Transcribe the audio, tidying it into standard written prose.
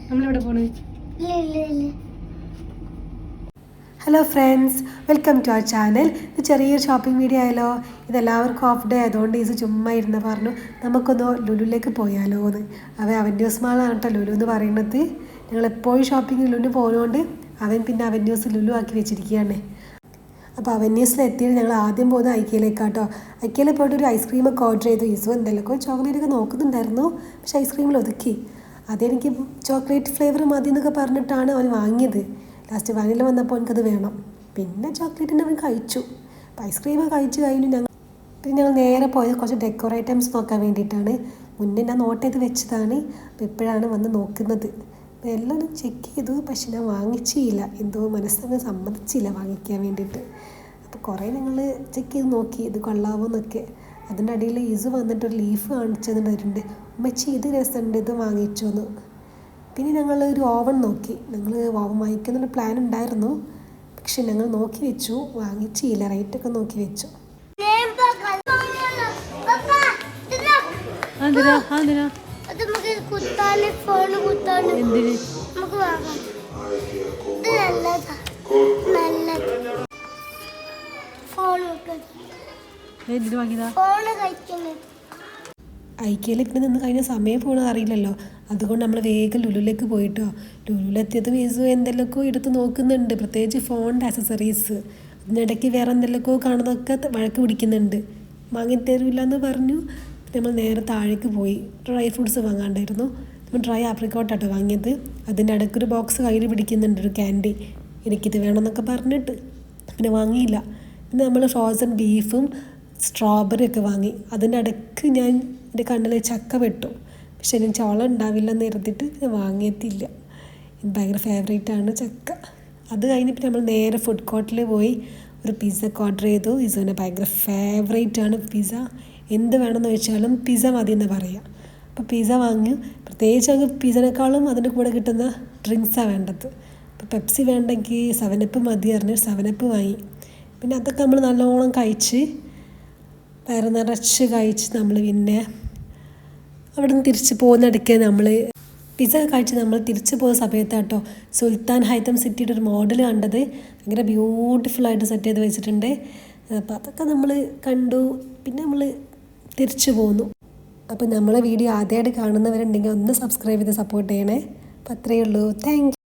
നമ്മളിവിടെ പോണ്. Hello friends, welcome to our channel. ഇത് ചെറിയൊരു ഷോപ്പിംഗ് വീഡിയോ ആയാലോ. ഇതെല്ലാവർക്കും ഓഫ് ഡേ ആയതുകൊണ്ട് ഇത് ചുമ്മാ ഇരുന്ന് പറഞ്ഞു നമുക്കൊന്ന് ലുലുവിലേക്ക് പോയാലോ എന്ന്. അവന്യൂസ് മാളാണ് കേട്ടോ ലുലു എന്ന് പറയുന്നത്. ഞങ്ങൾ എപ്പോഴും ഷോപ്പിംഗ് ലുലു പോകുന്നതുകൊണ്ട് അവൻ പിന്നെ അവന്യൂസ് ലുലു ആക്കി വെച്ചിരിക്കുകയാണ്. അപ്പോൾ അവന്യൂസിലെത്തിയിട്ട് ഞങ്ങൾ ആദ്യം പോകുന്നത് ഐക്കയിലേക്കാട്ടോ. ഐക്കയിൽ പോയിട്ട് ഒരു ഐസ്ക്രീമൊക്കെ ഓർഡർ ചെയ്തു. ഈസു എന്തെങ്കിലുമൊക്കെ ചോക്ലേറ്റൊക്കെ നോക്കുന്നുണ്ടായിരുന്നു, പക്ഷേ ഐസ്ക്രീമിൽ ഒതുക്കി. അതെനിക്ക് ചോക്ലേറ്റ് ഫ്ലേവർ മതി എന്നൊക്കെ പറഞ്ഞിട്ടാണ് അവൻ വാങ്ങിയത്. ലാസ്റ്റ് വാനില വന്നപ്പോൾ എനിക്കത് വേണം. പിന്നെ ചോക്ലേറ്റിൻ്റെ അവൻ കഴിച്ചു. അപ്പോൾ ഐസ്ക്രീം കഴിച്ച് കഴിഞ്ഞു. ഞങ്ങൾ നേരെ പോയത് കുറച്ച് ഡെക്കോർ ഐറ്റംസ് നോക്കാൻ വേണ്ടിയിട്ടാണ്. മുന്നേ ഞാൻ നോട്ട് ചെയ്ത് വെച്ചതാണ്. അപ്പോൾ ഇപ്പോഴാണ് വന്ന് നോക്കുന്നത്. അപ്പോൾ എല്ലാം ചെക്ക് ചെയ്തു, പക്ഷെ ഞാൻ വാങ്ങിച്ചില്ല. എന്തോ മനസ്സങ്ങ് സമ്മതിച്ചില്ല വാങ്ങിക്കാൻ വേണ്ടിയിട്ട്. അപ്പോൾ കുറേ ഞങ്ങൾ ചെക്ക് ചെയ്ത് നോക്കി ഇത് കൊള്ളാമോ എന്നൊക്കെ. അതിൻ്റെ അടിയിൽ ഈസു വന്നിട്ടൊരു ലീഫ് കാണിച്ചു തന്നിട്ടുണ്ട്. ഉമ്മച്ചി ഇത് രസമുണ്ട്, ഇത് വാങ്ങിച്ചു എന്ന്. പിന്നെ ഞങ്ങൾ ഒരു ഓവൻ നോക്കി. ഞങ്ങൾ ഓവൻ വാങ്ങിക്കുന്നൊരു പ്ലാൻ ഉണ്ടായിരുന്നു, പക്ഷെ ഞങ്ങൾ നോക്കി വെച്ചു, വാങ്ങിച്ചില്ല. റേറ്റൊക്കെ നോക്കി വെച്ചു. ഐക്കയിൽ പിന്നെ നിന്ന് കഴിഞ്ഞ സമയം പോകണമെന്ന് അറിയില്ലല്ലോ. അതുകൊണ്ട് നമ്മൾ വേഗം ലുലുവിലേക്ക് പോയിട്ടോ. ലുലുവിലെത്തിയത് ഈസു എന്തെല്ലാമോ എടുത്ത് നോക്കുന്നുണ്ട്, പ്രത്യേകിച്ച് ഫോണിൻ്റെ ആക്സസറീസ്. അതിനിടയ്ക്ക് വേറെ എന്തെല്ലാമോ കാണുന്നതൊക്കെ വഴക്ക് പിടിക്കുന്നുണ്ട്. വാങ്ങിത്തരില്ല എന്ന് പറഞ്ഞു. നമ്മൾ നേരെ താഴേക്ക് പോയി. ഡ്രൈ ഫ്രൂട്ട്സ് വാങ്ങാണ്ടായിരുന്നു. നമ്മൾ ഡ്രൈ ആപ്രിക്കോട്ടാട്ടോ വാങ്ങിയത്. അതിൻ്റെ ഇടയ്ക്കൊരു ബോക്സ് കയ്യിൽ പിടിക്കുന്നുണ്ട്, ഒരു ക്യാൻഡി. എനിക്കിത് വേണമെന്നൊക്കെ പറഞ്ഞിട്ട് പിന്നെ വാങ്ങിയില്ല. പിന്നെ നമ്മൾ ഫ്രോസൺ ബീഫും സ്ട്രോബെറി ഒക്കെ വാങ്ങി. അതിൻ്റെ ഇടയ്ക്ക് ഞാൻ എൻ്റെ കണ്ണിൽ ചക്ക പെട്ടു, പക്ഷെ എനിക്ക് ചോളം ഉണ്ടാവില്ലെന്ന് കരുതിയിട്ട് ഞാൻ വാങ്ങിയിട്ടില്ല. എനിക്ക് ഭയങ്കര ഫേവറേറ്റാണ് ചക്ക. അത് കഴിഞ്ഞിട്ട് നമ്മൾ നേരെ ഫുഡ് കോർട്ടിൽ പോയി ഒരു പിസ്സ ഓർഡർ ചെയ്തു. ഇസുവിൻ്റെ ഭയങ്കര ഫേവറേറ്റാണ് പിസ്സ. എന്ത് വേണമെന്ന് ചോദിച്ചാലും പിസ്സ മതി എന്ന് പറയാം. അപ്പോൾ പിസ്സ വാങ്ങി. പ്രത്യേകിച്ച് അങ്ങ് പിസ്സനേക്കാളും അതിൻ്റെ കൂടെ കിട്ടുന്ന ഡ്രിങ്ക്സാണ് വേണ്ടത്. അപ്പോൾ പെപ്സി വേണ്ടെങ്കിൽ 7up മതി പറഞ്ഞ് 7up വാങ്ങി. പിന്നെ അതൊക്കെ നമ്മൾ നല്ലോണം കഴിച്ച് വയറ് നിറച്ച് കഴിച്ച് നമ്മൾ പിന്നെ അവിടെ നിന്ന് തിരിച്ച് പോകുന്നിടയ്ക്ക് നമ്മൾ പിസ്സ കഴിച്ച് നമ്മൾ തിരിച്ച് പോകുന്ന സമയത്താട്ടോ സുൽത്താൻ ഹൈതം സിറ്റിയുടെ ഒരു മോഡൽ കണ്ടത്. ഭയങ്കര ബ്യൂട്ടിഫുള്ളായിട്ട് സെറ്റ് ചെയ്ത് വെച്ചിട്ടുണ്ട്. അപ്പോൾ അതൊക്കെ നമ്മൾ കണ്ടു. പിന്നെ നമ്മൾ തിരിച്ചു പോന്നു. അപ്പോൾ നമ്മളെ വീഡിയോ ആദ്യമായിട്ട് കാണുന്നവരുണ്ടെങ്കിൽ ഒന്ന് സബ്സ്ക്രൈബ് ചെയ്ത് സപ്പോർട്ട് ചെയ്യണേ. അപ്പോൾ അത്രയേ ഉള്ളൂ. Thank you.